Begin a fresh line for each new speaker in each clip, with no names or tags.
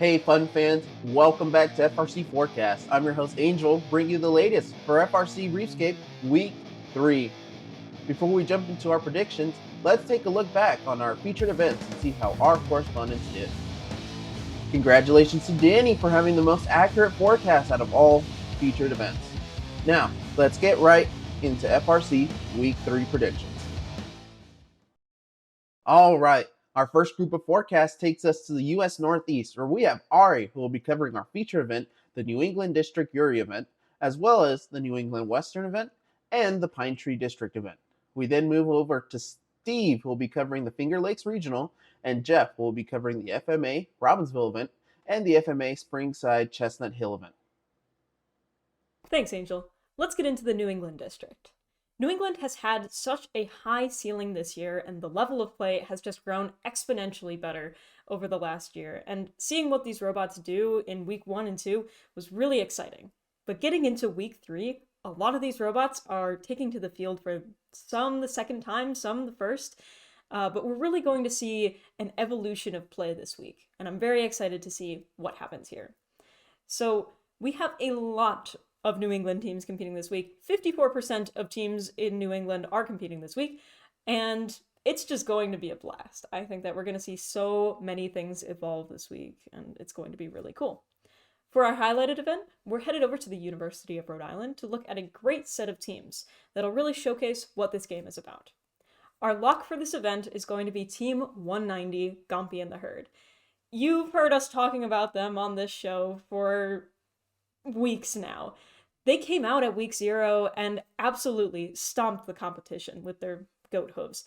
Hey, fun fans, welcome back to FRC Forecast. I'm your host, Angel, bringing you the latest for FRC REEFSCAPE Week 3. Before we jump into our predictions, let's take a look back on our featured events and see how our correspondents did. Congratulations to Danny for having the most accurate forecast out of all featured events. Now, let's get right into FRC Week 3 predictions. All right, our first group of forecasts takes us to the U.S. Northeast, where we have Ari, who will be covering our feature event, the New England District Uri event, as well as the New England Western event and the Pine Tree District event. We then move over to Steve, who will be covering the Finger Lakes Regional, and Jeff, who will be covering the FMA Robbinsville event and the FMA Springside Chestnut Hill event.
Thanks, Angel. Let's get into the New England District. New England has had such a high ceiling this year, and the level of play has just grown exponentially better over the last year. And seeing what these robots do in week 1 and 2 was really exciting. But getting into week 3, a lot of these robots are taking to the field for some the second time, some the first. But we're really going to see an evolution of play this week, and I'm very excited to see what happens here. So we have a lot of New England teams competing this week. 54% of teams in New England are competing this week, and it's just going to be a blast. I think that we're going to see so many things evolve this week, and it's going to be really cool. For our highlighted event, we're headed over to the University of Rhode Island to look at a great set of teams that'll really showcase what this game is about. Our lock for this event is going to be Team 190, Gompy and the Herd. You've heard us talking about them on this show for weeks now. They came out at week 0 and absolutely stomped the competition with their goat hooves.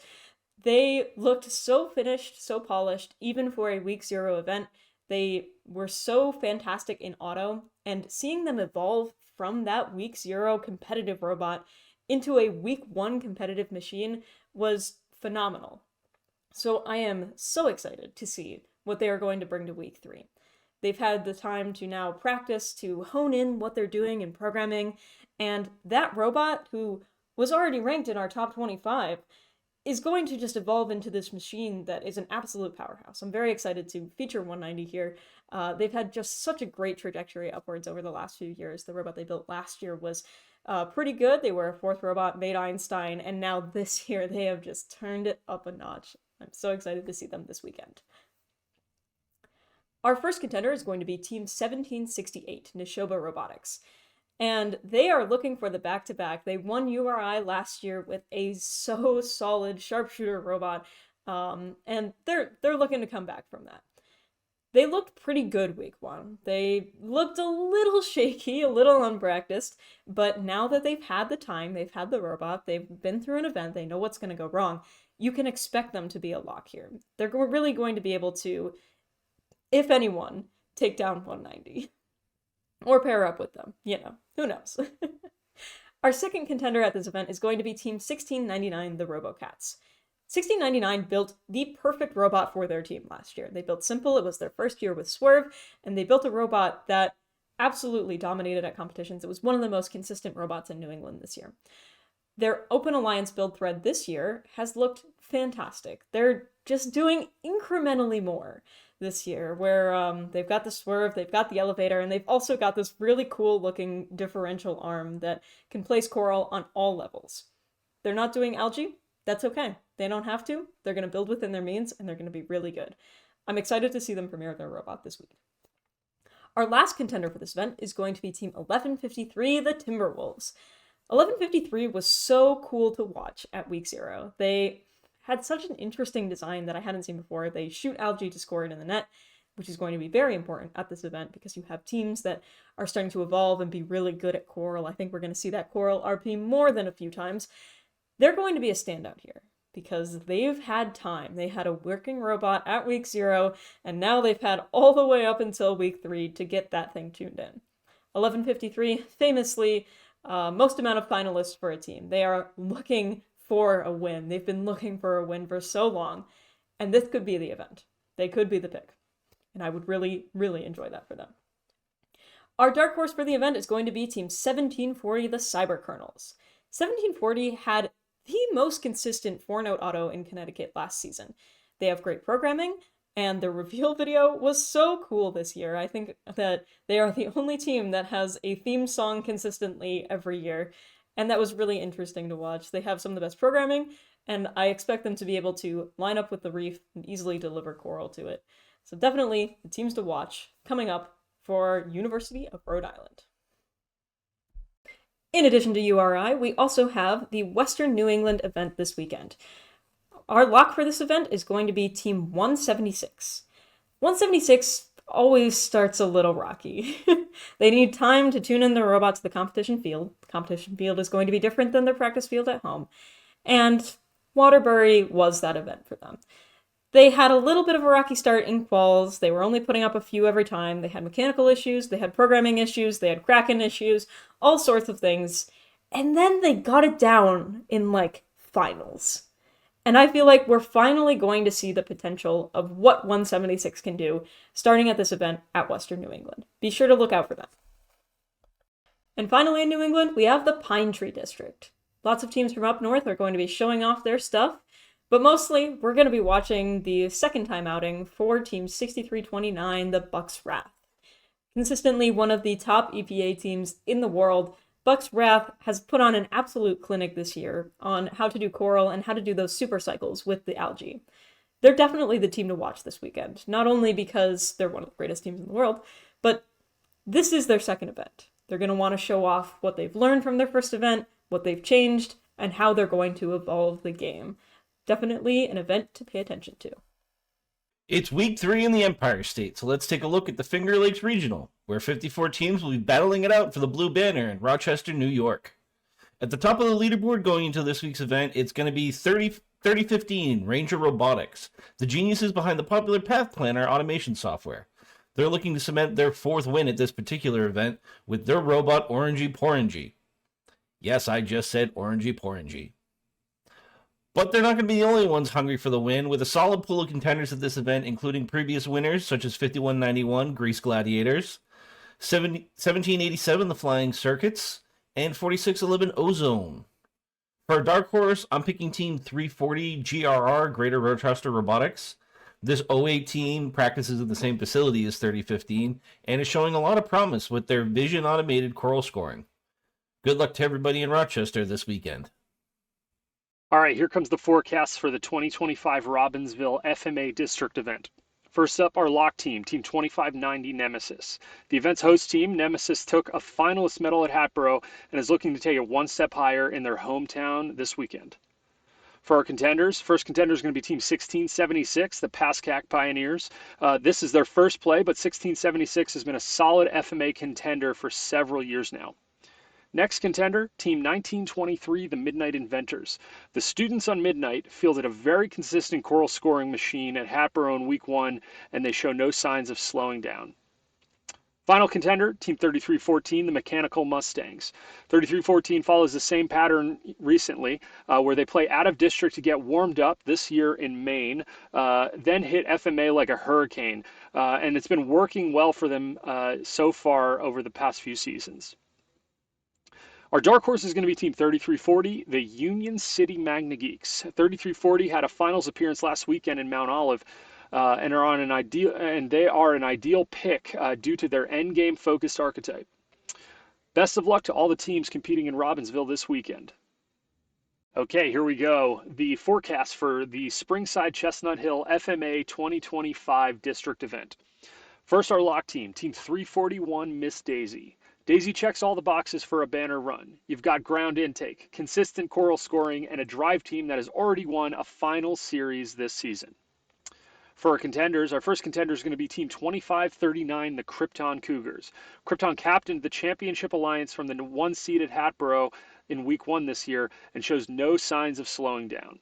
They looked so finished, so polished, even for a week 0 event. They were so fantastic in auto, and seeing them evolve from that week 0 competitive robot into a week 1 competitive machine was phenomenal. So I am so excited to see what they are going to bring to week 3. They've had the time to now practice, to hone in what they're doing in programming, and that robot, who was already ranked in our top 25, is going to just evolve into this machine that is an absolute powerhouse. I'm very excited to feature 190 here. They've had just such a great trajectory upwards over the last few years. The robot they built last year was pretty good. They were a 4th robot, made Einstein, and now this year they have just turned it up a notch. I'm so excited to see them this weekend. Our first contender is going to be Team 1768, Neshoba Robotics. And they are looking for the back-to-back. They won URI last year with a so solid sharpshooter robot, and they're looking to come back from that. They looked pretty good week 1. They looked a little shaky, a little unpracticed, but now that they've had the time, they've had the robot, they've been through an event, they know what's going to go wrong, you can expect them to be a lock here. They're really going to be able to, if anyone, take down 190. Or pair up with them. Who knows? Our second contender at this event is going to be Team 1699, the RoboCats. 1699 built the perfect robot for their team last year. They built simple, it was their first year with Swerve, and they built a robot that absolutely dominated at competitions. It was one of the most consistent robots in New England this year. Their Open Alliance build thread this year has looked fantastic. They're just doing incrementally more this year, where they've got the Swerve, they've got the elevator, and they've also got this really cool looking differential arm that can place Coral on all levels. They're not doing algae, that's okay. They don't have to. They're going to build within their means, and they're going to be really good. I'm excited to see them premiere their robot this week. Our last contender for this event is going to be Team 1153, the Timberwolves. 1153 was so cool to watch at week 0. They had such an interesting design that I hadn't seen before. They shoot algae to score it in the net, which is going to be very important at this event because you have teams that are starting to evolve and be really good at Coral. I think we're going to see that Coral RP more than a few times. They're going to be a standout here because they've had time. They had a working robot at week 0, and now they've had all the way up until week 3 to get that thing tuned in. 1153, famously, most amount of finalists for a team. They are looking for a win. They've been looking for a win for so long, and this could be the event. They could be the pick, and I would really, really enjoy that for them. Our dark horse for the event is going to be Team 1740, the Cyber Colonels. 1740 had the most consistent 4-note auto in Connecticut last season. They have great programming, And the reveal video was so cool this year. I think that they are the only team that has a theme song consistently every year, and that was really interesting to watch. They have some of the best programming, and I expect them to be able to line up with the Reef and easily deliver Coral to it. So definitely the teams to watch coming up for University of Rhode Island. In addition to URI, we also have the Western New England event this weekend. Our lock for this event is going to be Team 176. 176 always starts a little rocky. They need time to tune in their robot to the competition field. The competition field is going to be different than their practice field at home. And Waterbury was that event for them. They had a little bit of a rocky start in quals. They were only putting up a few every time. They had mechanical issues, they had programming issues, they had Kraken issues, all sorts of things. And then they got it down in, finals. And I feel like we're finally going to see the potential of what 176 can do, starting at this event at Western New England. Be sure to look out for that. And finally in New England, we have the Pine Tree District. Lots of teams from up north are going to be showing off their stuff, but mostly we're going to be watching the second time outing for Team 6329, the Bucks Wrath. Consistently one of the top EPA teams in the world, Bucks Wrath has put on an absolute clinic this year on how to do Coral and how to do those super cycles with the algae. They're definitely the team to watch this weekend, not only because they're one of the greatest teams in the world, but this is their second event. They're going to want to show off what they've learned from their first event, what they've changed, and how they're going to evolve the game. Definitely an event to pay attention to.
It's week 3 in the Empire State, so let's take a look at the Finger Lakes Regional, where 54 teams will be battling it out for the Blue Banner in Rochester, New York. At the top of the leaderboard going into this week's event, it's going to be 3015 Ranger Robotics, the geniuses behind the popular Path Planner automation software. They're looking to cement their 4th win at this particular event with their robot Orangey Porangey. Yes, I just said Orangey Porangey. But they're not going to be the only ones hungry for the win, with a solid pool of contenders at this event, including previous winners such as 5191 Grease Gladiators, 1787 the Flying Circuits, and 4611 Ozone. For a dark horse, I'm picking Team 340 GRR Greater Rochester Robotics. This 08 team practices at the same facility as 3015 and is showing a lot of promise with their vision automated Coral scoring. Good luck to everybody in Rochester this weekend.
All right, here comes the forecast for the 2025 Robbinsville FMA District event. First up, our lock team, Team 2590 Nemesis. The event's host team, Nemesis, took a finalist medal at Hatboro and is looking to take it one step higher in their hometown this weekend. For our contenders, first contender is going to be Team 1676, the Pascack Pioneers. This is their first play, but 1676 has been a solid FMA contender for several years now. Next contender, Team 1923, the Midnight Inventors. The students on Midnight fielded a very consistent Coral scoring machine at Hatboro in Week 1, and they show no signs of slowing down. Final contender, Team 3314, the Mechanical Mustangs. 3314 follows the same pattern recently, where they play out of district to get warmed up this year in Maine, then hit FMA like a hurricane, and it's been working well for them so far over the past few seasons. Our dark horse is going to be Team 3340, the Union City Magna Geeks. 3340 had a finals appearance last weekend in Mount Olive, and they are an ideal pick due to their endgame focused archetype. Best of luck to all the teams competing in Robbinsville this weekend. Okay, here we go. The forecast for the Springside Chestnut Hill FMA 2025 district event. First, our lock team, Team 341 Miss Daisy. Daisy checks all the boxes for a banner run. You've got ground intake, consistent Coral scoring, and a drive team that has already won a final series this season. For our contenders, our first contender is going to be Team 2539, the Krypton Cougars. Krypton captained the Championship Alliance from the 1-seeded Hatboro in Week 1 this year and shows no signs of slowing down.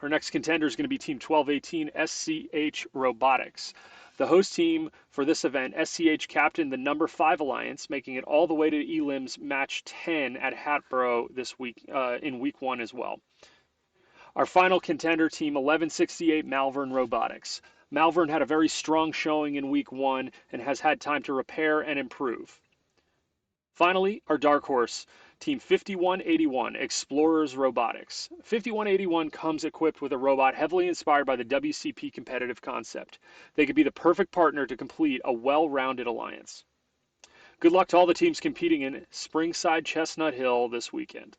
Our next contender is going to be Team 1218, SCH Robotics. The host team for this event, SCH captained the number 5 Alliance, making it all the way to Elim's match 10 at Hatboro this week in Week 1 as well. Our final contender, Team 1168 Malvern Robotics. Malvern had a very strong showing in Week 1 and has had time to repair and improve. Finally, our dark horse, Team 5181, Explorers Robotics. 5181 comes equipped with a robot heavily inspired by the WCP competitive concept. They could be the perfect partner to complete a well-rounded alliance. Good luck to all the teams competing in Springside Chestnut Hill this weekend.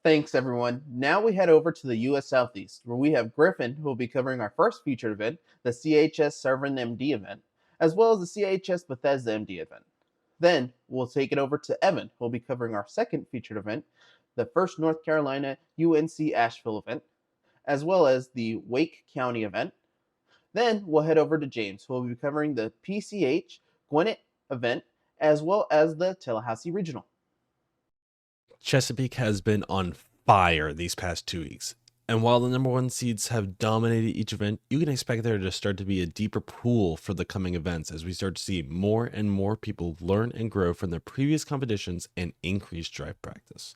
Thanks, everyone. Now we head over to the U.S. Southeast, where we have Griffin, who will be covering our first featured event, the CHS Severn MD event, as well as the CHS Bethesda MD event. Then we'll take it over to Evan, who will be covering our second featured event, the first North Carolina UNC Asheville event, as well as the Wake County event. Then we'll head over to James, who will be covering the PCH Gwinnett event, as well as the Tallahassee Regional.
Chesapeake has been on fire these past 2 weeks. And while the number one seeds have dominated each event, you can expect there to start to be a deeper pool for the coming events as we start to see more and more people learn and grow from their previous competitions and increase drive practice.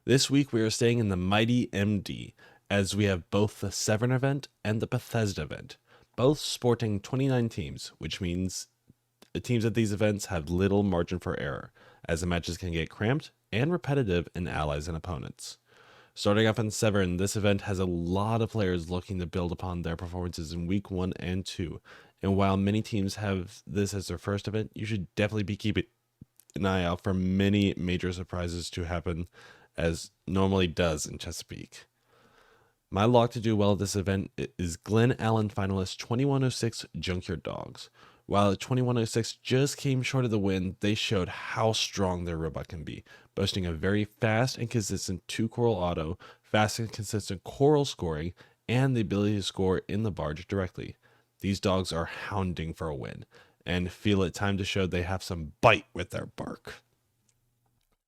This week we are staying in the mighty MD as we have both the Severn event and the Bethesda event, both sporting 29 teams, which means the teams at these events have little margin for error, as the matches can get cramped and repetitive in allies and opponents. Starting off in Severn, this event has a lot of players looking to build upon their performances in week 1 and 2, and while many teams have this as their first event, you should definitely be keeping an eye out for many major surprises to happen, as normally does in Chesapeake. My lock to do well at this event is Glen Allen finalist 2106 Junkyard Dogs. While 2106 just came short of the win, they showed how strong their robot can be, boasting a very fast and consistent 2-coral auto, fast and consistent coral scoring, and the ability to score in the barge directly. These dogs are hounding for a win, and feel it time to show they have some bite with their bark.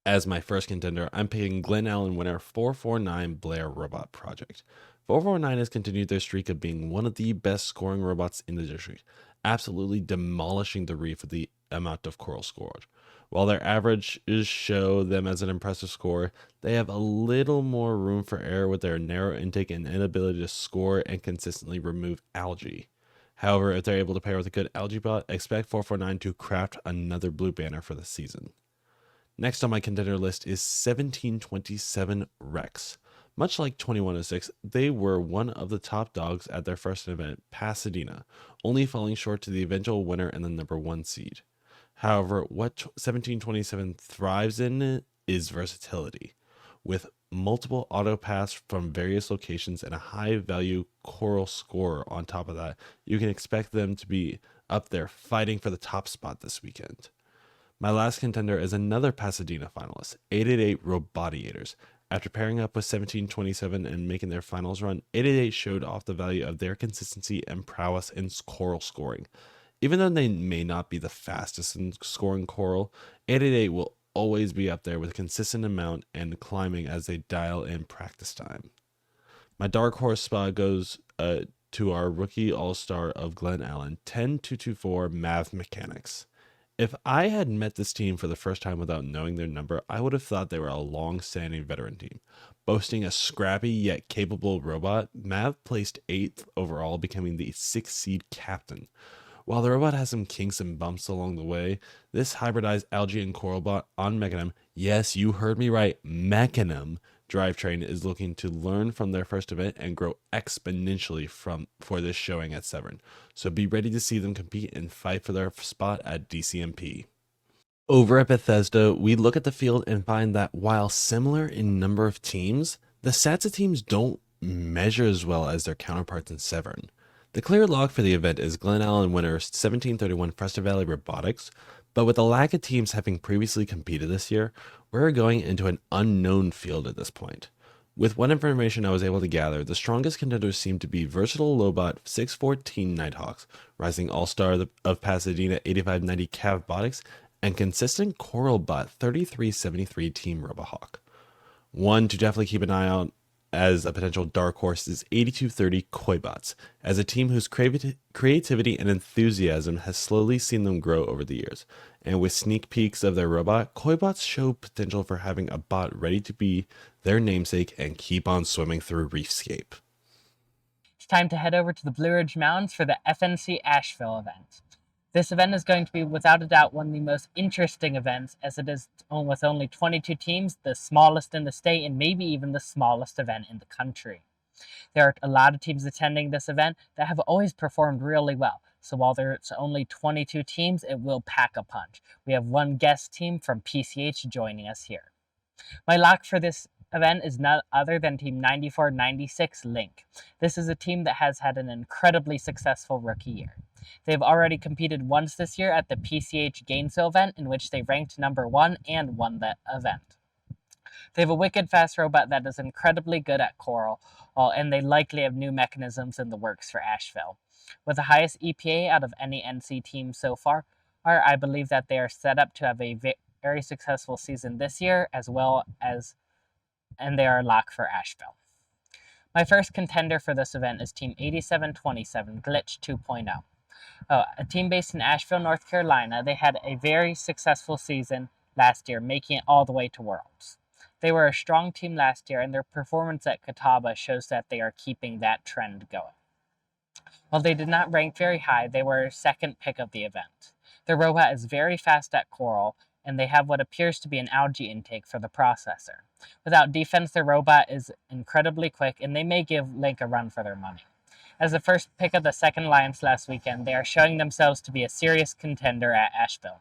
As my first contender, I'm picking Glen Allen winner 449 Blair Robot Project. 449 has continued their streak of being one of the best scoring robots in the district, absolutely demolishing the reef with the amount of coral scored. While their averages show them as an impressive score, they have a little more room for error with their narrow intake and inability to score and consistently remove algae. However, if they're able to pair with a good algae bot, expect 449 to craft another blue banner for the season. Next on my contender list is 1727 Rex. Much like 2106, they were one of the top dogs at their first event, Pasadena, only falling short to the eventual winner and the number 1 seed. However, what 1727 thrives in is versatility. With multiple auto paths from various locations and a high value coral scorer on top of that, you can expect them to be up there fighting for the top spot this weekend. My last contender is another Pasadena finalist, 888 Robotiators. After pairing up with 1727 and making their finals run, 888 showed off the value of their consistency and prowess in coral scoring. Even though they may not be the fastest in scoring coral, 888 will always be up there with a consistent amount and climbing as they dial in practice time. My dark horse spot goes to our rookie all-star of Glen Allen, 10224 Mav Mechanics. If I had met this team for the first time without knowing their number, I would have thought they were a long-standing veteran team. Boasting a scrappy yet capable robot, Mav placed 8th overall, becoming the 6th seed captain. While the robot has some kinks and bumps along the way, this hybridized algae and coral bot on Mechanim, yes, you heard me right, Mechanim drivetrain is looking to learn from their first event and grow exponentially for this showing at Severn. So be ready to see them compete and fight for their spot at DCMP. Over at Bethesda, we look at the field and find that while similar in number of teams, the stats of teams don't measure as well as their counterparts in Severn. The clear lock for the event is Glen Allen winner 1731 Preston Valley Robotics, but with a lack of teams having previously competed this year, we're going into an unknown field at this point. With what information I was able to gather, the strongest contenders seem to be versatile Lobot 614 Nighthawks, rising all-star of Pasadena 8590 Cavbotics, and consistent Coralbot 3373 Team Robohawk. One to definitely keep an eye on as a potential dark horse is 8230 Koibots, as a team whose creativity and enthusiasm has slowly seen them grow over the years. And with sneak peeks of their robot, Koibots show potential for having a bot ready to be their namesake and keep on swimming through REEFSCAPE.
It's time to head over to the Blue Ridge Mountains for the FNC Asheville event. This event is going to be without a doubt one of the most interesting events, as it is with only 22 teams, the smallest in the state, and maybe even the smallest event in the country. There are a lot of teams attending this event that have always performed really well. So while there's only 22 teams, it will pack a punch. We have one guest team from PCH joining us here. My lock for this event is none other than Team 9496 Link. This is a team that has had an incredibly successful rookie year. They've already competed once this year at the PCH Gainesville event, in which they ranked number 1 and won that event. They have a wicked fast robot that is incredibly good at Coral, and they likely have new mechanisms in the works for Asheville. With the highest EPA out of any NC team so far, I believe that they are set up to have a very successful season this year, and they are a lock for Asheville. My first contender for this event is Team 8727 Glitch 2.0. A team based in Asheville, North Carolina. They had a very successful season last year, making it all the way to Worlds. They were a strong team last year, and their performance at Catawba shows that they are keeping that trend going. While they did not rank very high, they were second pick of the event. Their robot is very fast at Coral, and they have what appears to be an algae intake for the processor. Without defense, their robot is incredibly quick, and they may give Link a run for their money. As the first pick of the second Alliance last weekend, they are showing themselves to be a serious contender at Asheville.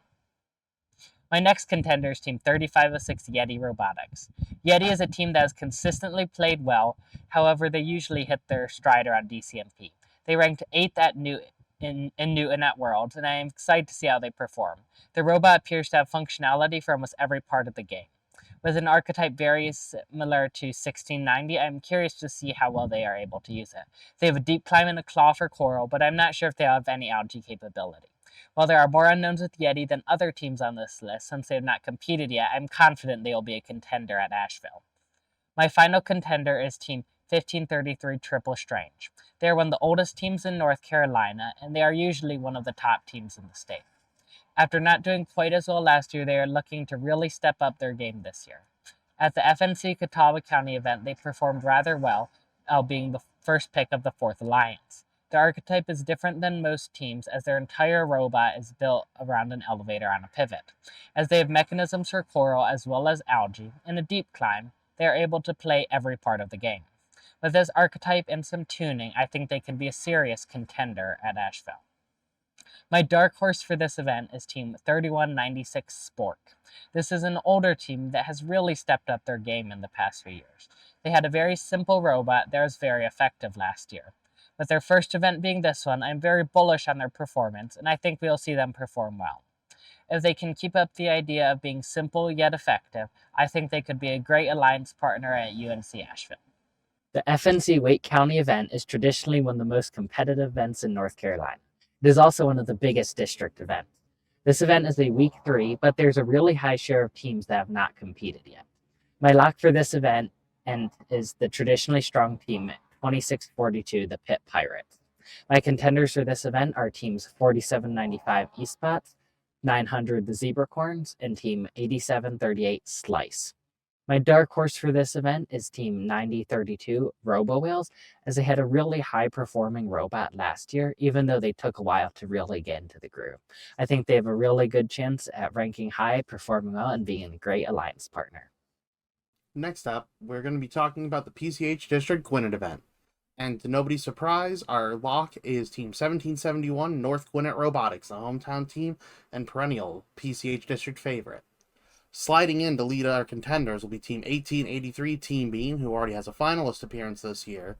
My next contender is Team 3506 Yeti Robotics. Yeti is a team that has consistently played well, however they usually hit their stride around DCMP. They ranked 8th at in Newton at Worlds, and I am excited to see how they perform. The robot appears to have functionality for almost every part of the game. With an archetype very similar to 1690, I'm curious to see how well they are able to use it. They have a deep climb and a claw for Coral, but I'm not sure if they have any algae capability. While there are more unknowns with Yeti than other teams on this list, since they have not competed yet, I'm confident they will be a contender at Asheville. My final contender is Team 1533 Triple Strange. They are one of the oldest teams in North Carolina, and they are usually one of the top teams in the state. After not doing quite as well last year, they are looking to really step up their game this year. At the FNC Catawba County event, they performed rather well, being the first pick of the 4th Alliance. Their archetype is different than most teams, as their entire robot is built around an elevator on a pivot. As they have mechanisms for Coral as well as algae, and a deep climb, they are able to play every part of the game. With this archetype and some tuning, I think they can be a serious contender at Asheville. My dark horse for this event is Team 3196 Spork. This is an older team that has really stepped up their game in the past few years. They had a very simple robot that was very effective last year. With their first event being this one, I'm very bullish on their performance, and I think we'll see them perform well. If they can keep up the idea of being simple yet effective, I think they could be a great alliance partner at UNC Asheville. The FNC Wake County event is traditionally one of the most competitive events in North Carolina. It is also one of the biggest district events. This event is a week 3, but there's a really high share of teams that have not competed yet. My lock for this event is the traditionally strong team 2642, the Pit Pirates. My contenders for this event are teams 4795 Eastbots, 900 the Zebracorns, and team 8738 Slice. My dark horse for this event is team 9032 Robo Whales, as they had a really high performing robot last year, even though they took a while to really get into the groove. I think they have a really good chance at ranking high, performing well, and being a great alliance partner.
Next up, we're going to be talking about the PCH District Gwinnett event. And to nobody's surprise, our lock is Team 1771 North Gwinnett Robotics, the hometown team and perennial PCH District favorite. Sliding in to lead our contenders will be Team 1883 Team Beam, who already has a finalist appearance this year,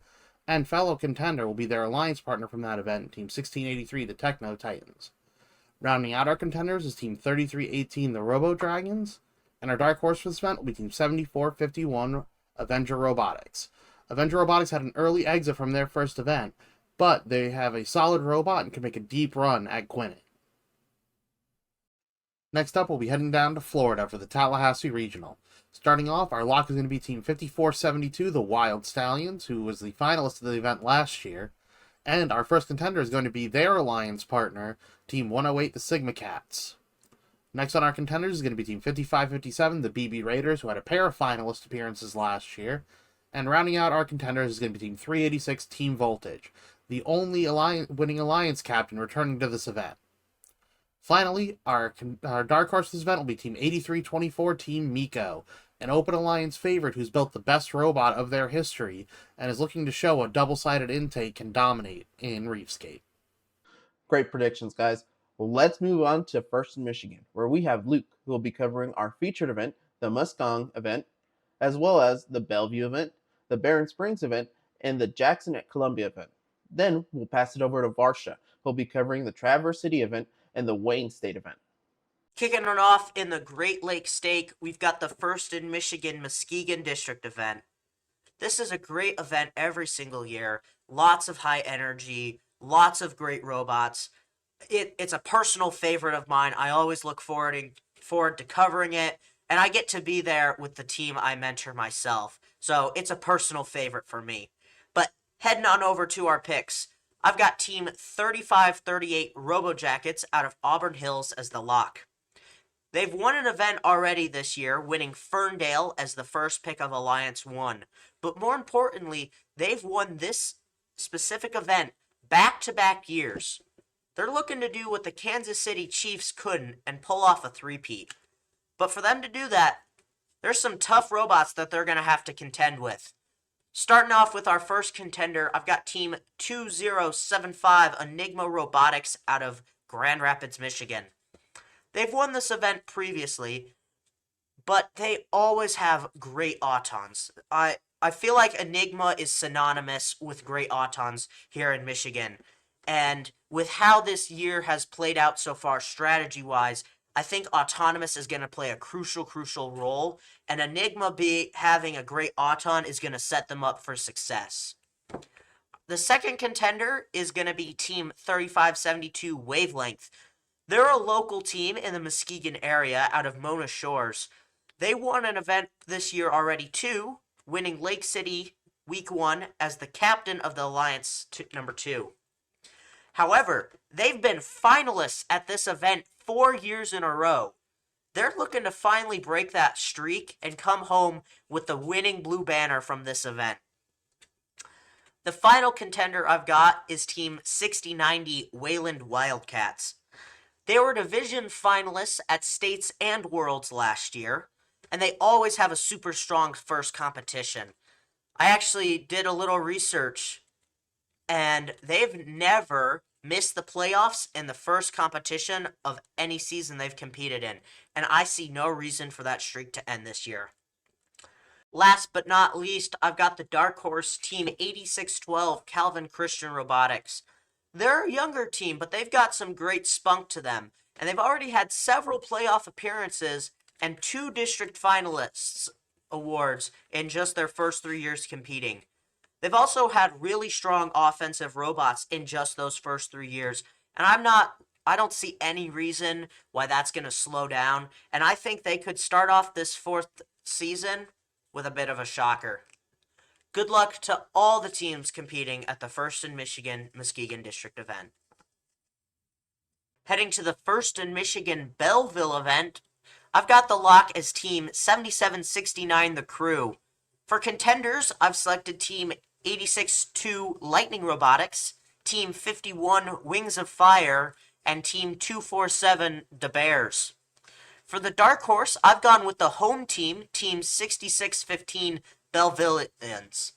and fellow contender will be their alliance partner from that event, Team 1683 the Techno Titans. Rounding out our contenders is Team 3318 the Robo Dragons, and our dark horse for this event will be Team 7451 Avenger Robotics. Avenger Robotics had an early exit from their first event, but they have a solid robot and can make a deep run at Gwinnett. Next up, we'll be heading down to Florida for the Tallahassee Regional. Starting off, our lock is going to be Team 5472, the Wild Stallions, who was the finalist of the event last year. And our first contender is going to be their alliance partner, Team 108, the Sigma Cats. Next on our contenders is going to be Team 5557, the BB Raiders, who had a pair of finalist appearances last year. And rounding out our contenders is going to be Team 386, Team Voltage, the only winning alliance captain returning to this event.
Finally, our dark horse this event will be Team 8324, Team Miko, an Open Alliance favorite who's built the best robot of their history and is looking to show a double-sided intake can dominate in REEFSCAPE.
Great predictions, guys. Well, let's move on to First in Michigan, where we have Luke, who will be covering our featured event, the Mustang event, as well as the Bellevue event, the Barron Springs event, and the Jackson at Columbia event. Then we'll pass it over to Varsha, who'll be covering the Traverse City event and the Wayne State event.
Kicking it off in the Great Lakes Stake, we've got the First in Michigan Muskegon District event. This is a great event every single year. Lots of high energy, lots of great robots. It's a personal favorite of mine. I always look forward to covering it, and I get to be there with the team I mentor myself. So it's a personal favorite for me. But heading on over to our picks, I've got Team 3538 RoboJackets out of Auburn Hills as the lock. They've won an event already this year, winning Ferndale as the first pick of Alliance 1. But more importantly, they've won this specific event back-to-back years. They're looking to do what the Kansas City Chiefs couldn't and pull off a three-peat. But for them to do that, there's some tough robots that they're going to have to contend with. Starting off with our first contender, I've got Team 2075 Enigma Robotics out of Grand Rapids, Michigan. They've won this event previously, but they always have great autons. I feel like Enigma is synonymous with great autons here in Michigan. And with how this year has played out so far strategy-wise, I think Autonomous is going to play a crucial role. And Enigma having a great auton is going to set them up for success. The second contender is going to be Team 3572 Wavelength. They're a local team in the Muskegon area out of Mona Shores. They won an event this year already too, winning Lake City Week 1 as the captain of the Alliance number 2. However, they've been finalists at this event 4 years in a row. They're looking to finally break that streak and come home with the winning blue banner from this event. The final contender I've got is Team 6090 Wayland Wildcats. They were division finalists at States and Worlds last year, and they always have a super strong first competition. I actually did a little research, and they've never missed the playoffs in the first competition of any season they've competed in, and I see no reason for that streak to end this year. Last but not least, I've got the dark horse Team 8612 Calvin Christian Robotics. They're a younger team, but they've got some great spunk to them, and they've already had several playoff appearances and 2 district finalists awards in just their first 3 years competing. They've also had really strong offensive robots in just those first 3 years, and I don't see any reason why that's going to slow down, and I think they could start off this 4th season with a bit of a shocker. Good luck to all the teams competing at the First in Michigan Muskegon District event. Heading to the First in Michigan Belleville event, I've got the lock as Team 7769 The Crew. For contenders, I've selected Team 86-2 Lightning Robotics, Team 51 Wings of Fire, and Team 247 The Bears. For the dark horse, I've gone with the home team, Team 6615 Bellevillians.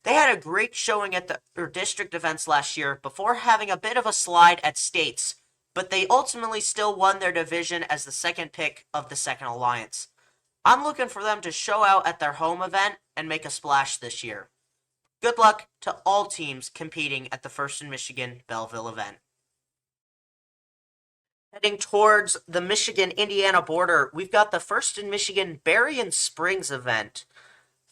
They had a great showing at their district events last year before having a bit of a slide at states, but they ultimately still won their division as the second pick of the second alliance. I'm looking for them to show out at their home event and make a splash this year. Good luck to all teams competing at the First in Michigan Belleville event. Heading towards the Michigan-Indiana border, we've got the First in Michigan Barron Springs event.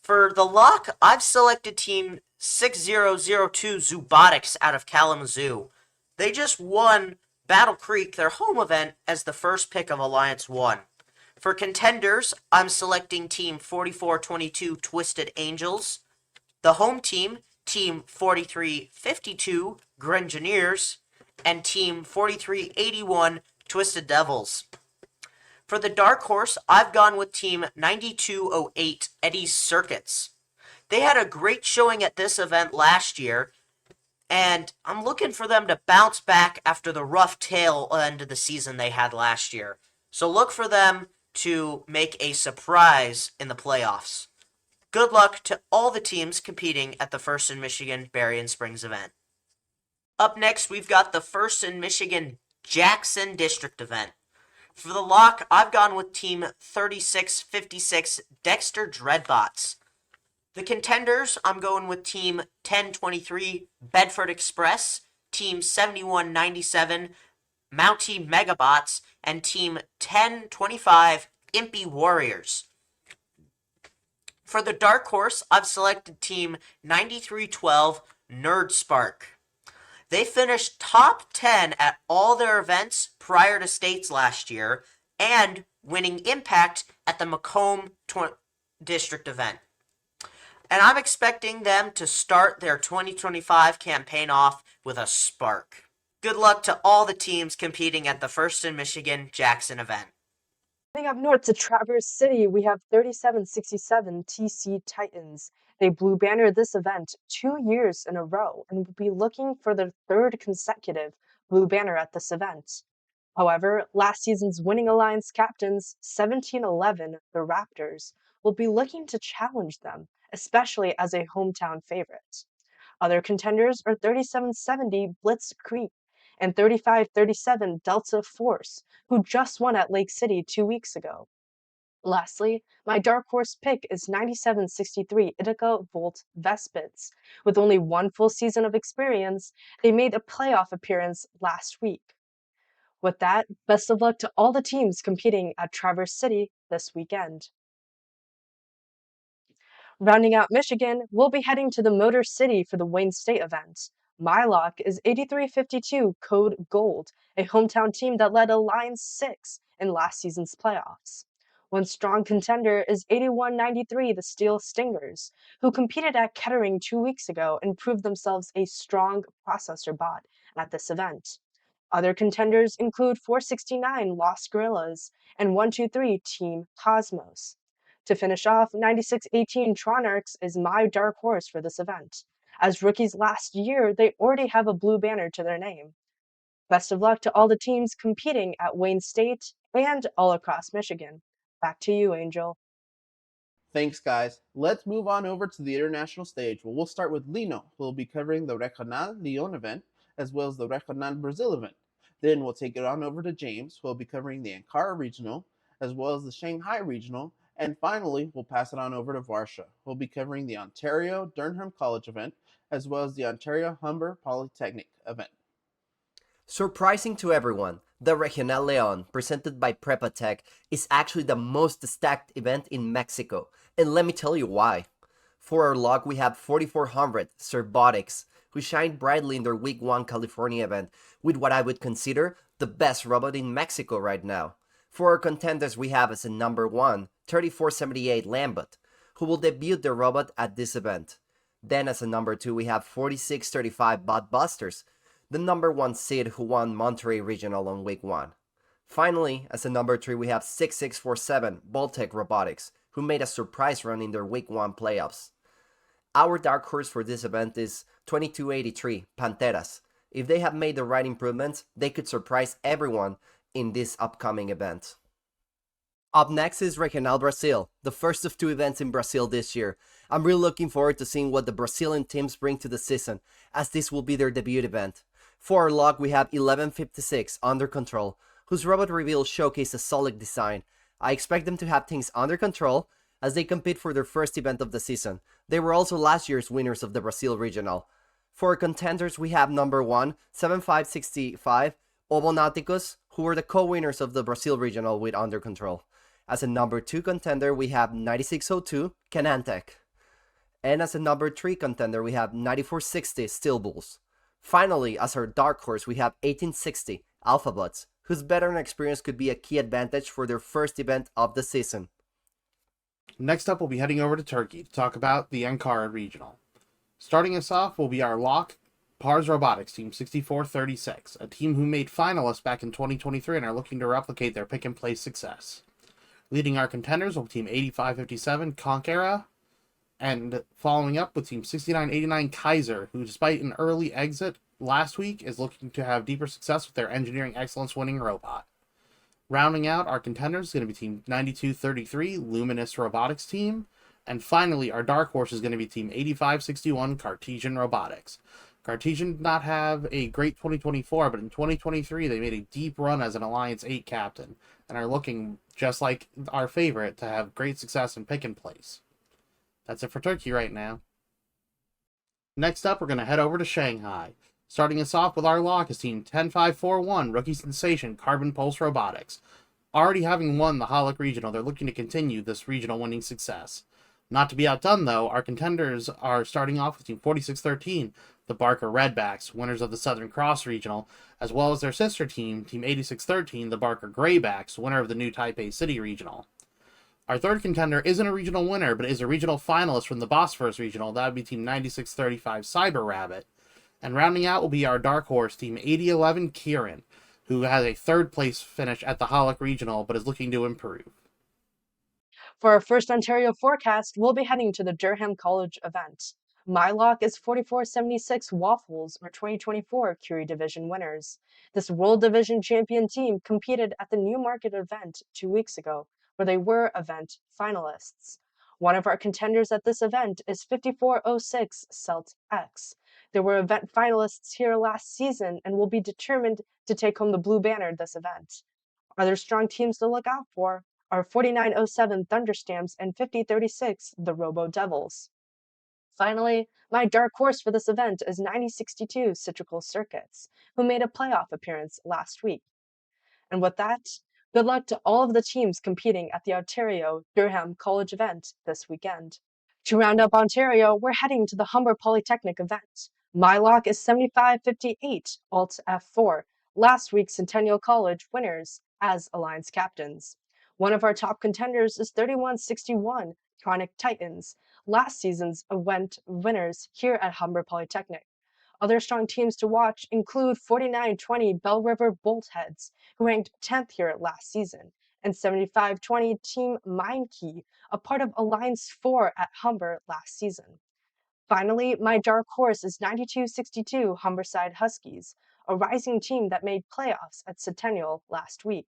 For the lock, I've selected Team 6002 Robotics out of Kalamazoo. They just won Battle Creek, their home event, as the first pick of Alliance 1. For contenders, I'm selecting Team 4422 Twisted Angels, the home team, Team 4352 Grengineers, and Team 4381 Twisted Devils. For the dark horse, I've gone with Team 9208 Eddie's Circuits. They had a great showing at this event last year, And I'm looking for them to bounce back after the rough tail end of the season they had last year. So look for them to make a surprise in the playoffs. Good luck to all the teams competing at the First in Michigan Berrien Springs event. Up next, we've got the First in Michigan Jackson District event. For the lock, I've gone with Team 3656 Dexter Dreadbots. The contenders, I'm going with Team 1023 Bedford Express, Team 7197 Mountie Megabots, and Team 1025 Impy Warriors. For the dark horse, I've selected Team 9312 Nerd Spark. They finished top 10 at all their events prior to states last year and winning Impact at the Macomb District event. And I'm expecting them to start their 2025 campaign off with a spark. Good luck to all the teams competing at the First in Michigan Jackson event.
Heading up north to Traverse City, we have 3767 TC Titans. They blue banner this event 2 years in a row and will be looking for their third consecutive blue banner at this event. However, last season's winning alliance captains, 1711, the Raptors, will be looking to challenge them, especially as a hometown favorite. Other contenders are 3770 Blitz Creek and 3537 Delta Force, who just won at Lake City 2 weeks ago. Lastly, my dark horse pick is 9763 Ithaca Volt Vespids. With only one full season of experience, they made a playoff appearance last week. With that, best of luck to all the teams competing at Traverse City this weekend. Rounding out Michigan, we'll be heading to the Motor City for the Wayne State event. My lock is 8352 Code Gold, a hometown team that led Alliance 6 in last season's playoffs. One strong contender is 8193 the Steel Stingers, who competed at Kettering 2 weeks ago and proved themselves a strong processor bot at this event. Other contenders include 469 Lost Gorillas and 123 Team Cosmos. To finish off, 9618 Tronarchs is my dark horse for this event. As rookies last year, they already have a blue banner to their name. Best of luck to all the teams competing at Wayne State and all across Michigan. Back to you, Angel.
Thanks, guys. Let's move on over to the international stage, where we'll start with Lino, who will be covering the Regional Lyon event, as well as the Regional Brazil event. Then we'll take it on over to James, who will be covering the Ankara Regional, as well as the Shanghai Regional. And finally, we'll pass it on over to Varsha, who will be covering the Ontario Durham College event, as well as the Ontario Humber Polytechnic event.
Surprising to everyone, the Regional Leon, presented by Prepatech, is actually the most stacked event in Mexico, and let me tell you why. For our log, we have 4400 Robotics, who shined brightly in their Week 1 California event with what I would consider the best robot in Mexico right now. For our contenders, we have as a number 1, 3478 Lambot, who will debut their robot at this event. Then as a number 2, we have 4635 Botbusters, the number 1 seed who won Monterey Regional on Week 1. Finally, as a number 3, we have 6647 Voltec Robotics, who made a surprise run in their Week 1 playoffs. Our dark horse for this event is 2283 Panteras. If they have made the right improvements, they could surprise everyone in this upcoming event. Up next is Regional Brazil, the first of 2 events in Brazil this year. I'm really looking forward to seeing what the Brazilian teams bring to the season, as this will be their debut event. For our log, we have 1156 Under Control, whose robot reveals showcase a solid design. I expect them to have things under control as they compete for their first event of the season. They were also last year's winners of the Brazil Regional. For our contenders, we have number 1, 7565 Obonauticus, who were the co-winners of the Brazil Regional with Under Control. As a number 2 contender, we have 9602 Canantech. And as a number 3 contender, we have 9460 Steel Bulls. Finally, as our dark horse, we have 1860 Alphabots, whose veteran experience could be a key advantage for their first event of the season.
Next up, we'll be heading over to Turkey to talk about the Ankara Regional. Starting us off will be our lock, Pars Robotics Team 6436, a team who made finalists back in 2023 and are looking to replicate their pick-and-play success. Leading our contenders will be Team 8557 Conquera, And following up with Team 6989 Kaiser, who despite an early exit last week is looking to have deeper success with their engineering excellence winning robot. Rounding out our contenders is going to be Team 9233 Luminous Robotics team. And finally, our dark horse is going to be Team 8561 Cartesian Robotics. Cartesian did not have a great 2024, but in 2023 they made a deep run as an Alliance 8 captain and are looking just like our favorite to have great success in pick and place. That's it for Turkey right now. Next up, we're going to head over to Shanghai. Starting us off with our lock is Team 10541 Rookie Sensation Carbon Pulse Robotics. Already having won the Holic Regional, they're looking to continue this regional winning success. Not to be outdone, though, our contenders are starting off with Team 4613, the Barker Redbacks, winners of the Southern Cross Regional, as well as their sister team, Team 8613, the Barker Graybacks, winner of the new Taipei City Regional. Our third contender isn't a regional winner, but is a regional finalist from the Bosphorus Regional. That would be Team 9635 Cyber Rabbit. And rounding out will be our dark horse, Team 8011 Kieran, who has a third place finish at the Holic Regional, but is looking to improve.
For our first Ontario forecast, we'll be heading to the Durham College event. My lock is 4476 Waffles, our 2024 Curie Division winners. This World Division champion team competed at the Newmarket event 2 weeks ago, where they were event finalists. One of our contenders at this event is 5406 Celt X. They were event finalists here last season and will be determined to take home the blue banner this event. Other strong teams to look out for are 4907 Thunderstamps and 5036 the Robo Devils. Finally, my dark horse for this event is 9062 Citrical Circuits, who made a playoff appearance last week. And with that, good luck to all of the teams competing at the Ontario Durham College event this weekend. To round up Ontario, we're heading to the Humber Polytechnic event. My lock is 7558 Alt F4, last week's Centennial College winners as Alliance captains. One of our top contenders is 3161 Tronic Titans, last season's event winners here at Humber Polytechnic. Other strong teams to watch include 4920 Bell River Boltheads, who ranked 10th here last season, and 7520 Team Mindkey, a part of Alliance 4 at Humber last season. Finally, my dark horse is 9262 Humberside Huskies, a rising team that made playoffs at Centennial last week.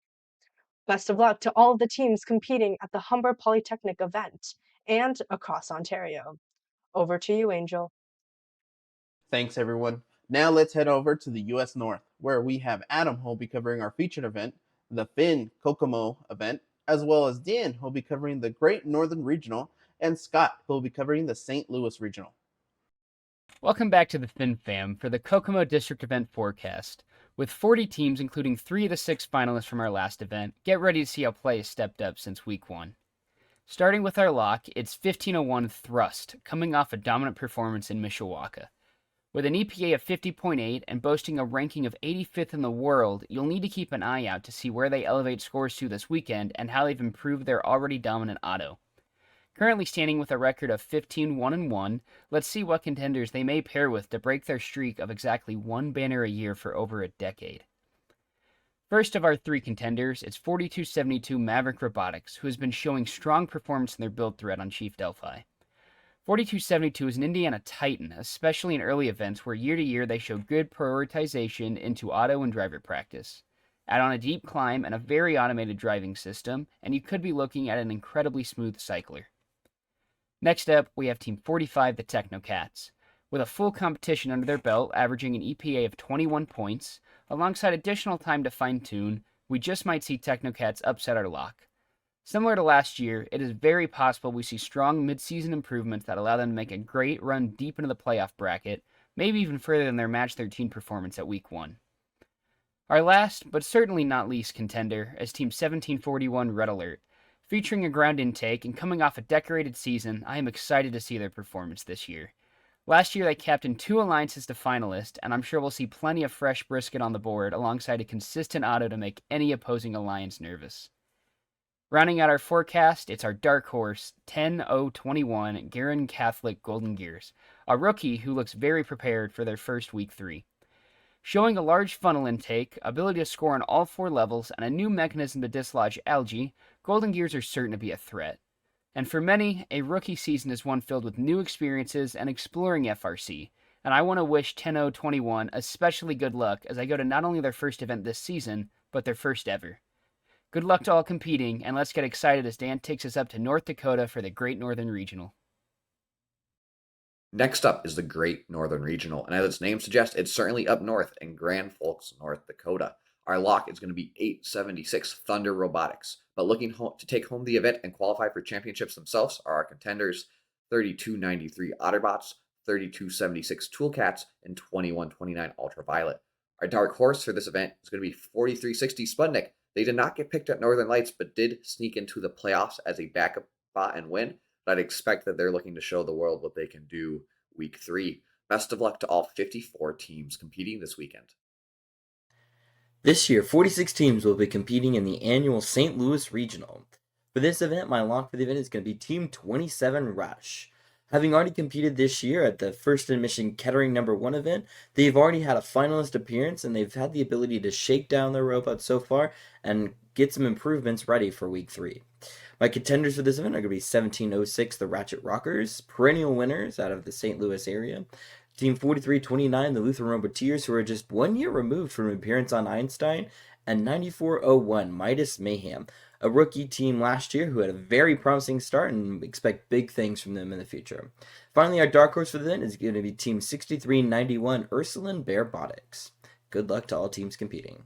Best of luck to all of the teams competing at the Humber Polytechnic event and across Ontario. Over to you, Angel.
Thanks, everyone. Now let's head over to the U.S. North, where we have Adam, who will be covering our featured event, the Finn Kokomo event, as well as Dan, who will be covering the Great Northern Regional, and Scott, who will be covering the St. Louis Regional.
Welcome back to the Fin Fam for the Kokomo District event forecast. With 40 teams, including 3 of the 6 finalists from our last event, get ready to see how play has stepped up since week 1. Starting with our lock, it's 1501 Thrust, coming off a dominant performance in Mishawaka. With an EPA of 50.8 and boasting a ranking of 85th in the world, you'll need to keep an eye out to see where they elevate scores to this weekend and how they've improved their already dominant auto. Currently standing with a record of 15-1-1, let's see what contenders they may pair with to break their streak of exactly one banner a year for over a decade. First of our 3 contenders, it's 4272 Maverick Robotics, who has been showing strong performance in their build thread on Chief Delphi. 4272 is an Indiana Titan, especially in early events where year to year they show good prioritization into auto and driver practice. Add on a deep climb and a very automated driving system, and you could be looking at an incredibly smooth cycler. Next up, we have Team 45, the Technocats. With a full competition under their belt, averaging an EPA of 21 points, alongside additional time to fine-tune, we just might see Technocats upset our lock. Similar to last year, it is very possible we see strong mid-season improvements that allow them to make a great run deep into the playoff bracket, maybe even further than their Match 13 performance at Week 1. Our last, but certainly not least contender, is Team 1741 Red Alert. Featuring a ground intake and coming off a decorated season, I am excited to see their performance this year. Last year they captained 2 alliances to finalists, and I'm sure we'll see plenty of fresh brisket on the board alongside a consistent auto to make any opposing alliance nervous. Rounding out our forecast, it's our dark horse, 10-0-21 Garen Catholic Golden Gears, a rookie who looks very prepared for their first Week 3. Showing a large funnel intake, ability to score on all 4 levels, and a new mechanism to dislodge algae, Golden Gears are certain to be a threat. And for many, a rookie season is one filled with new experiences and exploring FRC. And I want to wish 10-0-21 especially good luck as I go to not only their first event this season, but their first ever. Good luck to all competing, and let's get excited as Dan takes us up to North Dakota for the Great Northern Regional.
Next up is the Great Northern Regional, and as its name suggests, it's certainly up north in Grand Forks, North Dakota. Our lock is going to be 876 Thunder Robotics, but looking to take home the event and qualify for championships themselves are our contenders 3293 Otterbots, 3276 Toolcats, and 2129 Ultraviolet. Our dark horse for this event is going to be 4360 Sputnik. They did not get picked at Northern Lights, but did sneak into the playoffs as a backup spot and win. But I'd expect that they're looking to show the world what they can do week 3. Best of luck to all 54 teams competing this weekend.
This year, 46 teams will be competing in the annual St. Louis Regional. For this event, my lock for the event is going to be Team 27 Rush. Having already competed this year at the First in Mission Kettering No. 1 event, they've already had a finalist appearance and they've had the ability to shake down their robots so far and get some improvements ready for week 3. My contenders for this event are going to be 1706, the Ratchet Rockers, perennial winners out of the St. Louis area. Team 4329, the Lutheran Roboteers, who are just 1 year removed from an appearance on Einstein, and 9401, Midas Mayhem, a rookie team last year who had a very promising start and expect big things from them in the future. Finally, our dark horse for the event is going to be Team 6391, Ursuline Robotics. Good luck to all teams competing.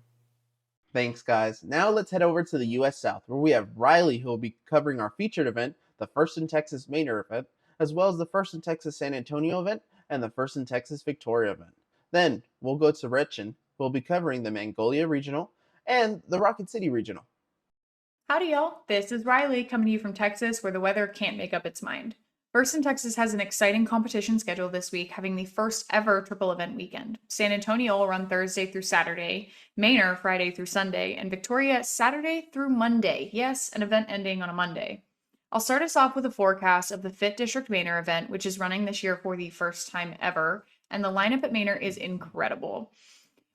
Thanks, guys. Now let's head over to the U.S. South, where we have Riley, who will be covering our featured event, the First in Texas Manor event, as well as the First in Texas San Antonio event and the First in Texas Victoria event. Then we'll go to Retchen, who will be covering the Mongolia Regional and the Rocket City Regional.
Howdy, y'all. This is Riley coming to you from Texas, where the weather can't make up its mind. First in Texas has an exciting competition schedule this week, having the first ever triple event weekend. San Antonio will run Thursday through Saturday, Manor Friday through Sunday, and Victoria Saturday through Monday. Yes, an event ending on a Monday. I'll start us off with a forecast of the Fit District Manor event, which is running this year for the first time ever, and the lineup at Manor is incredible.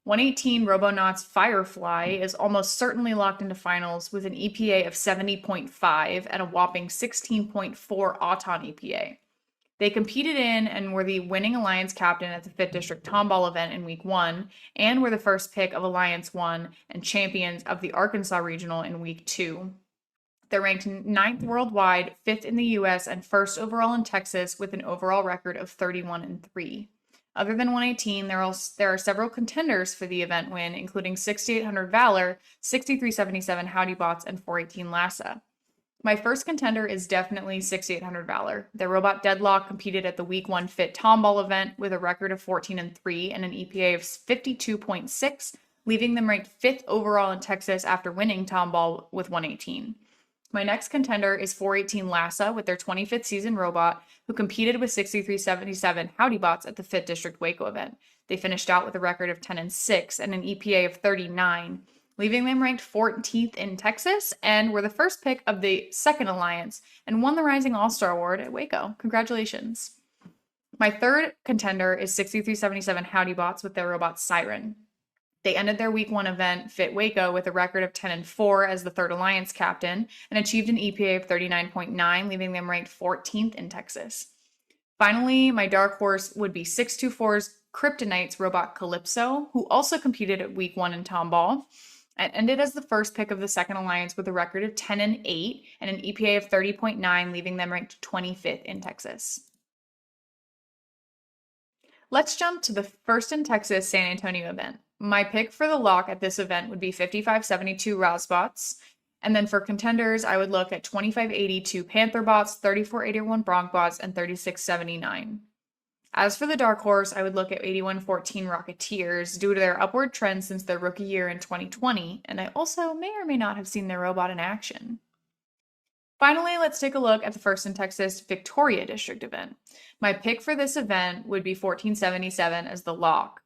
118 Robonauts Firefly is almost certainly locked into finals with an EPA of 70.5 and a whopping 16.4 Auton EPA. They competed in and were the winning Alliance captain at the Fit District Tomball event in week 1, and were the first pick of Alliance 1 and champions of the Arkansas Regional in week 2. They're ranked 9th worldwide, 5th in the US, and 1st overall in Texas with an overall record of 31-3. Other than 118, there are several contenders for the event win, including 6800 Valor, 6377 Howdy Bots, and 418 Lassa. My first contender is definitely 6800 Valor. Their robot Deadlock competed at the Week 1 Fit Tomball event with a record of 14-3 and an EPA of 52.6, leaving them ranked 5th overall in Texas after winning Tomball with 118. My next contender is 418 Lassa with their 25th season robot, who competed with 6377 Howdy Bots at the Fit District Waco event. They finished out with a record of 10-6 and an EPA of 39, leaving them ranked 14th in Texas, and were the first pick of the second alliance and won the Rising All-Star Award at Waco. Congratulations. My third contender is 6377 Howdy Bots with their robot Siren. They ended their week 1 event, Fit Waco, with a record of 10-4 as the third alliance captain and achieved an EPA of 39.9, leaving them ranked 14th in Texas. Finally, my dark horse would be 624's Kryptonite's robot Calypso, who also competed at week 1 in Tomball and ended as the first pick of the second alliance with a record of 10-8 and an EPA of 30.9, leaving them ranked 25th in Texas. Let's jump to the First in Texas San Antonio event. My pick for the lock at this event would be 5572 Rosbots. And then for contenders, I would look at 2582 Pantherbots, 3481 Bronkbots, and 3679. As for the dark horse, I would look at 8114 Rocketeers due to their upward trend since their rookie year in 2020, and I also may or may not have seen their robot in action. Finally, let's take a look at the First in Texas Victoria District event. My pick for this event would be 1477 as the lock.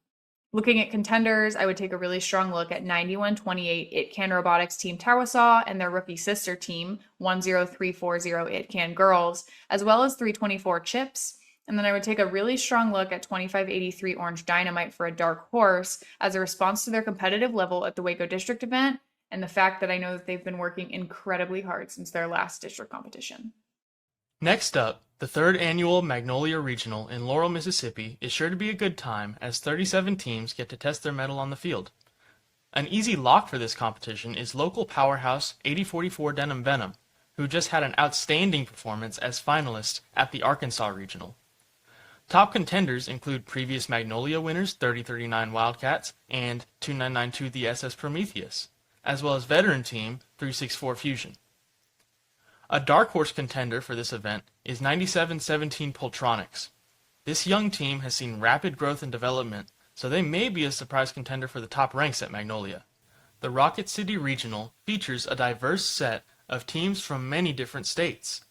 Looking at contenders, I would take a really strong look at 9128 ItCan Robotics Team Tawasaw and their rookie sister team, 10340 ItCan Girls, as well as 324 Chips. And then I would take a really strong look at 2583 Orange Dynamite for a dark horse as a response to their competitive level at the Waco District event, and the fact that I know that they've been working incredibly hard since their last district competition.
Next up, the third annual Magnolia Regional in Laurel, Mississippi is sure to be a good time as 37 teams get to test their mettle on the field. An easy lock for this competition is local powerhouse 8044 Denim Venom, who just had an outstanding performance as finalists at the Arkansas Regional. Top contenders include previous Magnolia winners 3039 Wildcats and 2992 the SS Prometheus, as well as veteran team 364 Fusion. A dark horse contender for this event is 9717 Poltronics. This young team has seen rapid growth and development, so they may be a surprise contender for the top ranks at Magnolia. The Rocket City Regional features a diverse set of teams from many different states.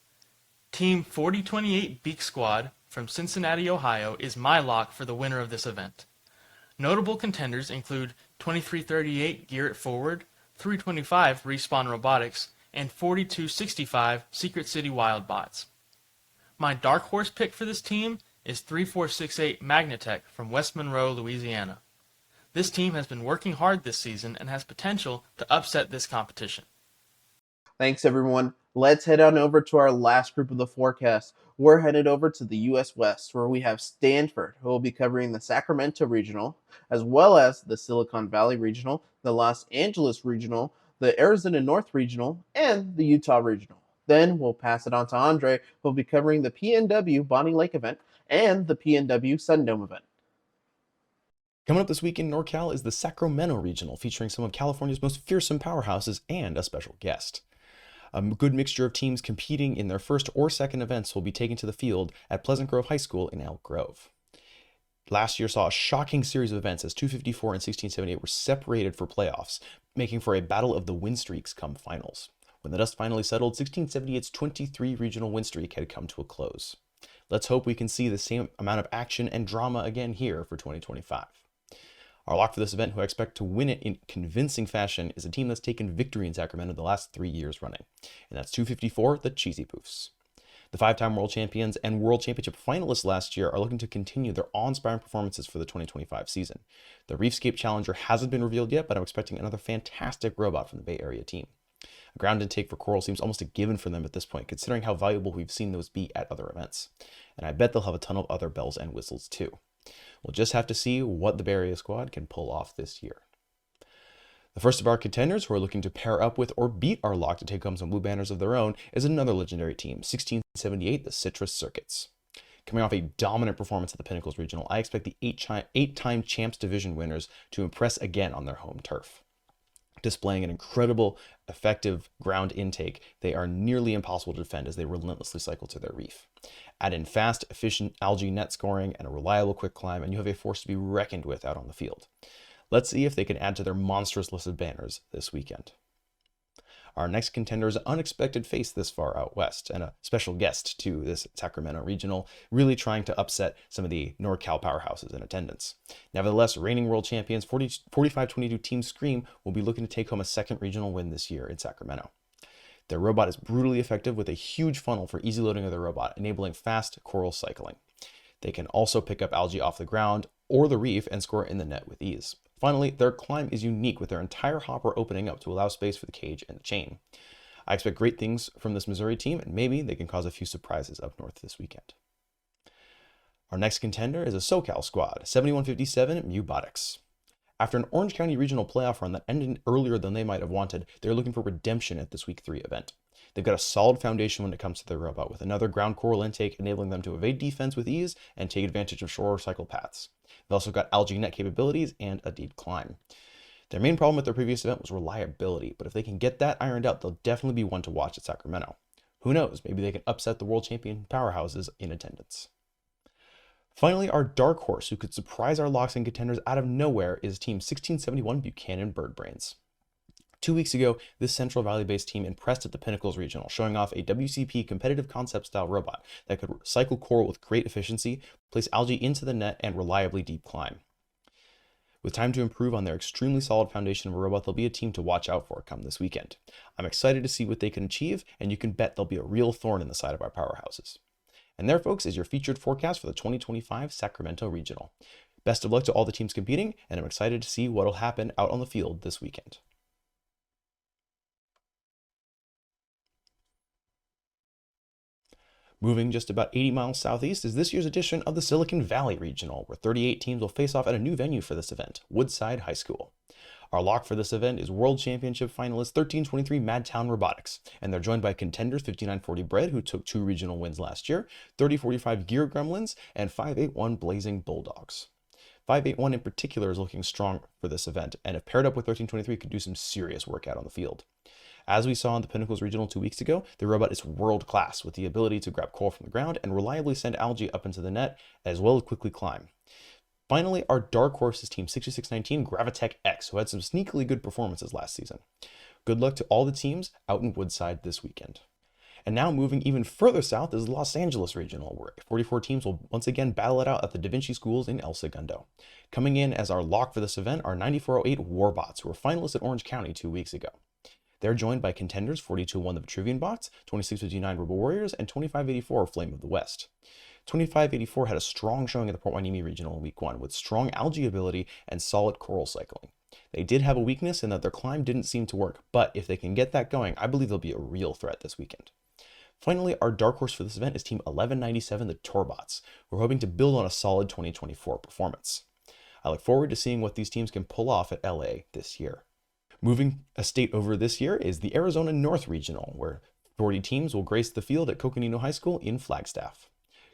Team 4028 Beak Squad from Cincinnati, Ohio is my lock for the winner of this event. Notable contenders include 2338 Gear It Forward, 325 Respawn Robotics, and 4265 Secret City Wildbots. My dark horse pick for this team is 3468 Magnatech from West Monroe, Louisiana. This team has been working hard this season and has potential to upset this competition.
Thanks, everyone. Let's head on over to our last group of the forecast. We're headed over to the U.S. West, where we have Stanford, who will be covering the Sacramento Regional, as well as the Silicon Valley Regional, the Los Angeles Regional, the Arizona North Regional, and the Utah Regional. Then we'll pass it on to Andre, who will be covering the PNW Bonnie Lake event and the PNW Sundome event.
Coming up this week in NorCal is the Sacramento Regional, featuring some of California's most fearsome powerhouses and a special guest. A good mixture of teams competing in their first or second events will be taken to the field at Pleasant Grove High School in Elk Grove. Last year saw a shocking series of events as 254 and 1678 were separated for playoffs, making for a battle of the win streaks come finals. When the dust finally settled, 1678's 23 regional win streak had come to a close. Let's hope we can see the same amount of action and drama again here for 2025. Our lock for this event, who I expect to win it in convincing fashion, is a team that's taken victory in Sacramento the last 3 years running, and that's 254, the Cheesy Poofs. The 5-time world champions and world championship finalists last year are looking to continue their awe-inspiring performances for the 2025 season. The REEFSCAPE challenger hasn't been revealed yet, but I'm expecting another fantastic robot from the Bay Area team. A ground intake for Coral seems almost a given for them at this point, considering how valuable we've seen those be at other events. And I bet they'll have a ton of other bells and whistles too. We'll just have to see what the Bay Area squad can pull off this year. The first of our contenders who are looking to pair up with or beat our lock to take home some blue banners of their own is another legendary team, 1678, the Citrus Circuits. Coming off a dominant performance at the Pinnacles Regional, I expect the eight-time Champs Division winners to impress again on their home turf. Displaying an incredible, effective ground intake, they are nearly impossible to defend as they relentlessly cycle to their reef. Add in fast, efficient algae net scoring and a reliable quick climb, and you have a force to be reckoned with out on the field. Let's see if they can add to their monstrous list of banners this weekend. Our next contender is an unexpected face this far out west, and a special guest to this Sacramento Regional, really trying to upset some of the NorCal powerhouses in attendance. Nevertheless, reigning world champions 4522 Team Scream will be looking to take home a second regional win this year in Sacramento. Their robot is brutally effective with a huge funnel for easy loading of their robot, enabling fast coral cycling. They can also pick up algae off the ground or the reef and score in the net with ease. Finally, their climb is unique with their entire hopper opening up to allow space for the cage and the chain. I expect great things from this Missouri team, and maybe they can cause a few surprises up north this weekend. Our next contender is a SoCal squad, 7157 Robotics. After an Orange County regional playoff run that ended earlier than they might have wanted, they're looking for redemption at this Week 3 event. They've got a solid foundation when it comes to their robot, with another ground coral intake enabling them to evade defense with ease and take advantage of shore cycle paths. They've also got algae net capabilities and a deep climb. Their main problem with their previous event was reliability, but if they can get that ironed out, they'll definitely be one to watch at Sacramento. Who knows, maybe they can upset the world champion powerhouses in attendance. Finally, our dark horse who could surprise our locks and contenders out of nowhere is Team 1671 Buchanan Birdbrains. 2 weeks ago, this Central Valley-based team impressed at the Pinnacles Regional, showing off a WCP competitive concept-style robot that could cycle coral with great efficiency, place algae into the net, and reliably deep climb. With time to improve on their extremely solid foundation of a robot, they'll be a team to watch out for come this weekend. I'm excited to see what they can achieve, and you can bet they'll be a real thorn in the side of our powerhouses. And there, folks, is your featured forecast for the 2025 Sacramento Regional. Best of luck to all the teams competing, and I'm excited to see what'll happen out on the field this weekend. Moving just about 80 miles southeast is this year's edition of the Silicon Valley Regional, where 38 teams will face off at a new venue for this event, Woodside High School. Our lock for this event is World Championship finalist 1323 Madtown Robotics, and they're joined by Contenders 5940 Bread, who took 2 regional wins last year, 3045 Gear Gremlins, and 581 Blazing Bulldogs. 581 in particular is looking strong for this event, and if paired up with 1323 could do some serious work out on the field. As we saw in the Pinnacles Regional 2 weeks ago, the robot is world class with the ability to grab coral from the ground and reliably send algae up into the net, as well as quickly climb. Finally, our dark horse is Team 6619 Gravitech X, who had some sneakily good performances last season. Good luck to all the teams out in Woodside this weekend. And now moving even further south is Los Angeles Regional, where 44 teams will once again battle it out at the Da Vinci Schools in El Segundo. Coming in as our lock for this event are 9408 Warbots, who were finalists at Orange County 2 weeks ago. They're joined by Contenders 4201 the Vitruvian Bots, 2659 Robo Warriors, and 2584 Flame of the West. 2584 had a strong showing at the Port Hueneme Regional in Week 1 with strong algae ability and solid coral cycling. They did have a weakness in that their climb didn't seem to work, but if they can get that going, I believe they'll be a real threat this weekend. Finally, our dark horse for this event is Team 1197 the Torbots. We're hoping to build on a solid 2024 performance. I look forward to seeing what these teams can pull off at LA this year. Moving a state over this year is the Arizona North Regional, where 40 teams will grace the field at Coconino High School in Flagstaff.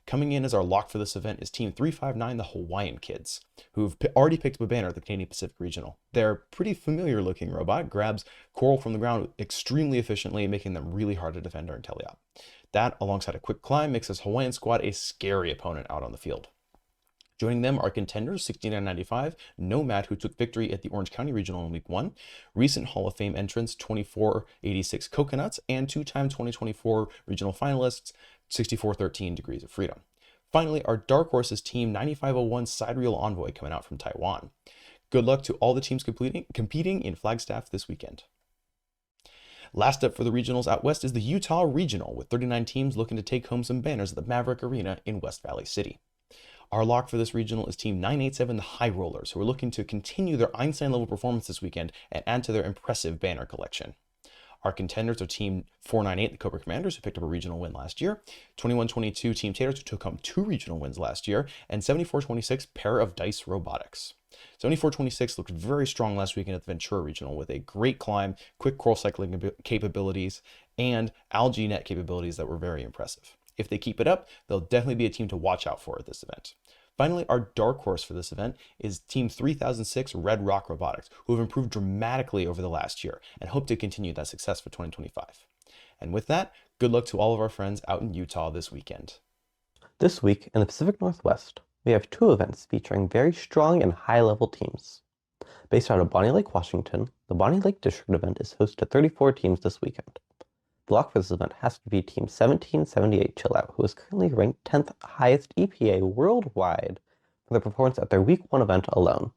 Coming in as our lock for this event is Team 359 the Hawaiian Kids, who've already picked up a banner at the Canadian Pacific Regional. Their pretty familiar looking robot grabs coral from the ground extremely efficiently, making them really hard to defend during teleop. That, alongside a quick climb, makes this Hawaiian squad a scary opponent out on the field. Joining them are Contenders 6995 Nomad, who took victory at the Orange County Regional in Week 1, recent Hall of Fame entrants 2486 Coconuts, and 2-time 2024 regional finalists 6413 Degrees of Freedom. Finally, our dark horse is Team 9501 Sidereal Envoy coming out from Taiwan. Good luck to all the teams competing in Flagstaff this weekend. Last up for the regionals out west is the Utah Regional, with 39 teams looking to take home some banners at the Maverick Arena in West Valley City. Our lock for this regional is Team 987 the High Rollers, who are looking to continue their Einstein-level performance this weekend and add to their impressive banner collection. Our contenders are Team 498 the Cobra Commanders, who picked up a regional win last year, 2122 Team Taters, who took home 2 regional wins last year, and 7426 Pair of Dice Robotics. 7426 looked very strong last weekend at the Ventura Regional with a great climb, quick coral cycling capabilities, and algae net capabilities that were very impressive. If they keep it up, they'll definitely be a team to watch out for at this event. Finally, our dark horse for this event is Team 3006 Red Rock Robotics, who have improved dramatically over the last year and hope to continue that success for 2025. And with that, good luck to all of our friends out in Utah this weekend.
This week in the Pacific Northwest, we have 2 events featuring very strong and high-level teams. Based out of Bonnie Lake, Washington, the Bonnie Lake District event is host to 34 teams this weekend. The lock for this event has to be Team 1778 Chill Out, who is currently ranked 10th highest EPA worldwide for their performance at their Week 1 event alone.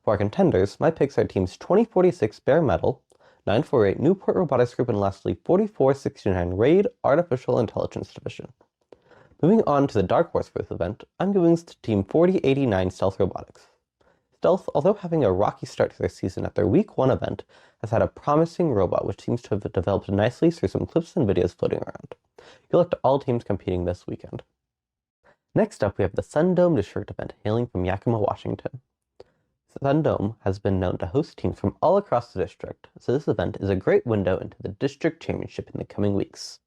For our contenders, my picks are Teams 2046 Bare Metal, 948 Newport Robotics Group, and lastly 4469 Raid Artificial Intelligence Division. Moving on to the dark horse for this event, I'm giving this to Team 4089 Stealth Robotics. Stealth, although having a rocky start to their season at their Week 1 event, has had a promising robot which seems to have developed nicely through some clips and videos floating around. Good luck to all teams competing this weekend. Next up, we have the Sundome District event hailing from Yakima, Washington. Sundome has been known to host teams from all across the district, so this event is a great window into the district championship in the coming weeks.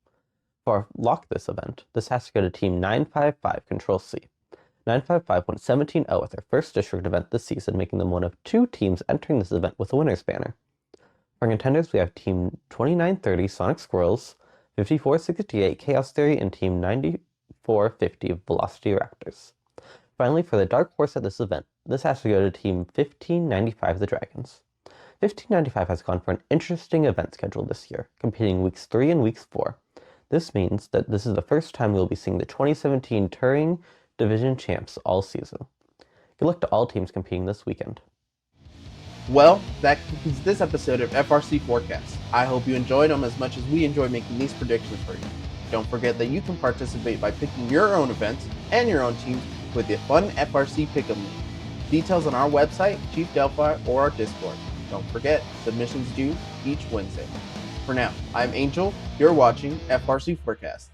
For our lock this event, this has to go to Team 955 Control C. 955 won 17-0 at their first district event this season, making them one of 2 teams entering this event with a winner's banner. For contenders, we have Team 2930 Sonic Squirrels, 5468 Chaos Theory, and Team 9450 Velocity Raptors. Finally, for the dark horse at this event, this has to go to Team 1595 the Dragons. 1595 has gone for an interesting event schedule this year, competing Weeks 3 and Weeks 4. This means that this is the first time we'll be seeing the 2017 Touring Division champs all season. Good luck to all teams competing this weekend. Well, that concludes this episode of FRC Forecast. I hope you enjoyed them as much as we enjoy making these predictions for you. Don't forget that you can participate by picking your own events and your own teams with the fun FRC Pick'em League. Details on our website, Chief Delphi, or our Discord. Don't forget, submissions due each Wednesday. For now, I'm Angel, you're watching FRC Forecast.